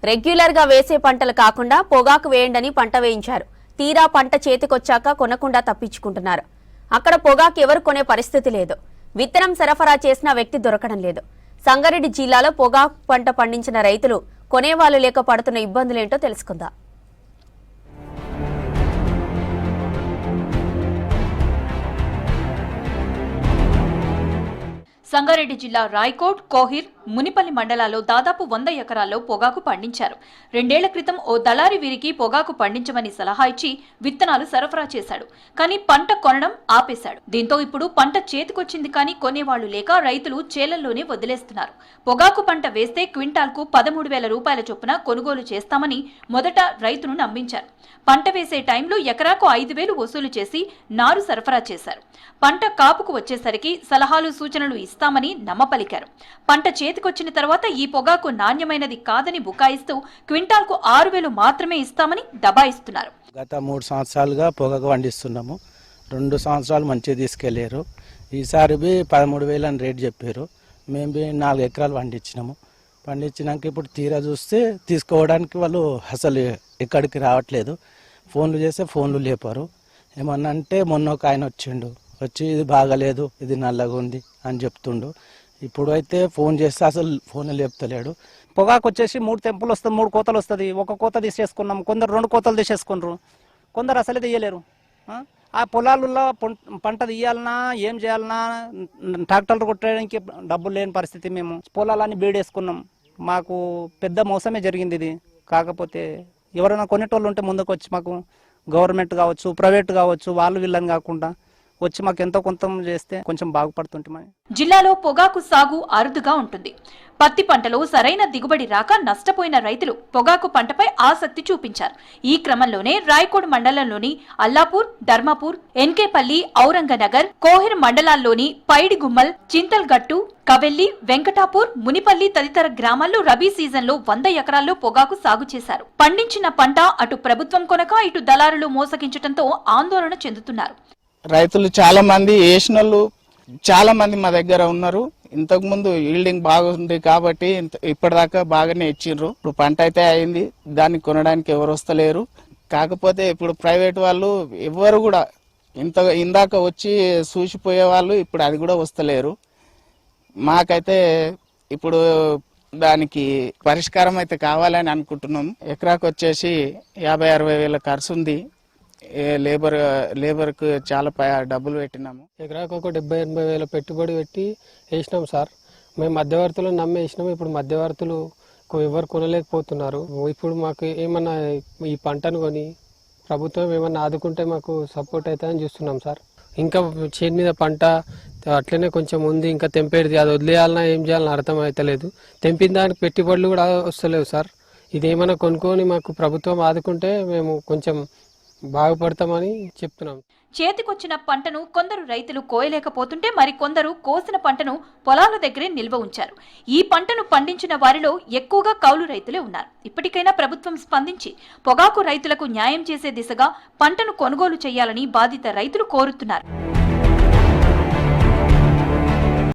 Regular గా వేసే పంటలు కాకుండా పొగాకు వేయండని పంట వేయించారు. తీరా పంట చేతికొచ్చాక కొనకుండా తప్పించుకుంటున్నారు. అక్కడ పొగాకు ఎవరు కొనే పరిస్థితి లేదు. విత్తనం సరఫరా చేసిన వ్యక్తి దొరకడం లేదు. సంగారెడ్డి జిల్లాలో పొగాకు పంట పండించిన రైతులు కొనేవాళ్లు లేక పడుతున్న ఇబ్బందులేంటో తెలుసుకుందాం. సంగారెడ్డి జిల్లా రాయకోట్, కోహిర్, మునిపల్లి మండలాల్లో దాదాపు 100 ఎకరాల్లో పొగాకు పండించారు. 2 ఏళ్ల క్రితం ఓ దళారి వీరికి పొగాకు పండించమని సలహా ఇచ్చి విత్తనాలు సరఫరా చేశాడు. కానీ పంట కొనడం ఆపేశాడు. దీంతో ఇప్పుడు పంట చేతికొచ్చింది కానీ కొనేవాళ్లు లేక రైతులు చేలల్లోనే వదిలేస్తున్నారు. పొగాకు పంట వేస్తే క్వింటాల్కు 13,000 రూపాయల చొప్పున కొనుగోలు చేస్తామని మొదట రైతును నమ్మించారు. పంట వేసే టైంలో ఎకరాకు 5,000 వసూలు చేసి నారు సరఫరా చేశారు. పంట కాపుకు వచ్చేసరికి సలహాలు సూచనలు ఇస్తామని నమ్మపలికారు. పంట చేతికొచ్చిన తర్వాత ఈ పొగాకు నాణ్యమైనది కాదని బుకాయిస్తూ క్వింటాల్కు 6,000 మాత్రమే ఇస్తామని దబాయిస్తున్నారు. గత 3 సంవత్సరాలుగా పొగాకు పండిస్తున్నాము. 2 సంవత్సరాలు మంచిగా తీసుకెళ్లారు. ఈసారి 13,000 అని రేట్ చెప్పారు. మేము 4 ఎకరాలు పండించినాక ఇప్పుడు తీరా చూస్తే తీసుకోవడానికి వాళ్ళు అసలు ఎక్కడికి రావట్లేదు. ఫోన్లు చేస్తే ఫోన్లు లేపారు. ఏమన్నా అంటే మొన్న ఒక ఆయన వచ్చి ఇది బాగలేదు, ఇది నల్లగా ఉంది అని చెప్తుండు. ఇప్పుడు అయితే ఫోన్ చేస్తే అసలు ఫోన్ లేపుతలేడు. పొగాకు వచ్చేసి 3 తెంపులు వస్తుంది, 3 కోతలు వస్తుంది. ఒక కోత తీసేసుకున్నాం, కొందరు 2 కోతలు తీసేసుకున్నారు, కొందరు అసలే తీయలేరు. ఆ పొలాలలో పంట తీయాలన్నా ఏం చేయాలన్నా ట్రాక్టర్లు కొట్టడానికి డబ్బులు లేని పరిస్థితి. మేము పొలాలని బీడేసుకున్నాం. మాకు పెద్ద మోసమే జరిగింది ఇది. కాకపోతే ఎవరైనా కొనేటోళ్ళు ఉంటే ముందుకు వచ్చి మాకు గవర్నమెంట్ కావచ్చు, ప్రైవేట్ కావచ్చు, వాళ్ళు వీళ్ళని కాకుండా వచ్చి మాకు ఎంతో కొంత చేస్తే కొంచెం బాగుపడుతుంటామని. జిల్లాలో పొగాకు సాగు అరుదుగా ఉంటుంది. పత్తి పంటలో సరైన దిగుబడి రాక నష్టపోయిన రైతులు పొగాకు పంటపై ఆసక్తి చూపించారు. ఈ క్రమంలోనే రాయకోడ్ మండలంలోని అల్లాపూర్, ధర్మాపూర్, ఎన్కేపల్లి, ఔరంగనగర్, కోహిర్ మండలాల్లోని పైడిగుమ్మల్, చింతల్గట్టు, కవెల్లి, వెంకటాపూర్, మునిపల్లి తదితర గ్రామాల్లో రబీ సీజన్లో 100 ఎకరాల్లో పొగాకు సాగు చేశారు. పండించిన పంట అటు ప్రభుత్వం కొనక ఇటు దళారులు మోసగించడంతో ఆందోళన చెందుతున్నారు. రైతులు చాలా మంది వేసినోళ్ళు చాలా మంది మా దగ్గర ఉన్నారు. ఇంతకు ముందు ఈల్డింగ్ బాగుంది కాబట్టి ఇప్పటిదాకా బాగానే ఇచ్చిండ్రు. ఇప్పుడు పంట అయితే అయింది, దాన్ని కొనడానికి ఎవరు వస్తలేరు. కాకపోతే ఇప్పుడు ప్రైవేట్ వాళ్ళు ఎవరు కూడా ఇందాక వచ్చి చూసిపోయే వాళ్ళు ఇప్పుడు అది కూడా వస్తలేరు. మాకైతే ఇప్పుడు దానికి పరిష్కారం అయితే కావాలని అనుకుంటున్నాం. ఎకరాకు వచ్చేసి 50-60 వేల ఖర్చు ఉంది. లేబర్కు చాలా డబ్బులు పెట్టినాము. ఎకరాకు ఒక 70-80 వేల పెట్టుబడి పెట్టి వేసినాం సార్. మేము మధ్యవర్తులను నమ్మి వేసినాము. ఇప్పుడు మధ్యవర్తులు ఎవరు కొనలేకపోతున్నారు. ఇప్పుడు మాకు ఏమన్నా ఈ పంటను కొని ప్రభుత్వం ఏమన్నా ఆదుకుంటే మాకు సపోర్ట్ అవుతుందని చూస్తున్నాం సార్. ఇంకా చేతి మీద పంట అట్లనే కొంచెం ఉంది, ఇంకా తెంపేది, అది వదిలేయాలన్నా ఏం చేయాలన్నా అర్థం అవుతలేదు. తెంపిన దానికి పెట్టుబడులు కూడా వస్తలేవు సార్. ఇదేమన్నా కొనుక్కొని మాకు ప్రభుత్వం ఆదుకుంటే మేము కొంచెం బాగుపడతామని చెప్తున్నాం. చేతికొచ్చిన పంటను కొందరు రైతులు కోయలేకపోతుంటే మరికొందరు కోసిన పంటను పొలాల దగ్గరే నిల్వ ఉంచారు. ఈ పంటను పండించిన వారిలో ఎక్కువగా కౌలు రైతులే ఉన్నారు. ఇప్పటికైనా ప్రభుత్వం స్పందించి పొగాకు రైతులకు న్యాయం చేసే దిశగా పంటను కొనుగోలు చేయాలని బాధిత రైతులు కోరుతున్నారు.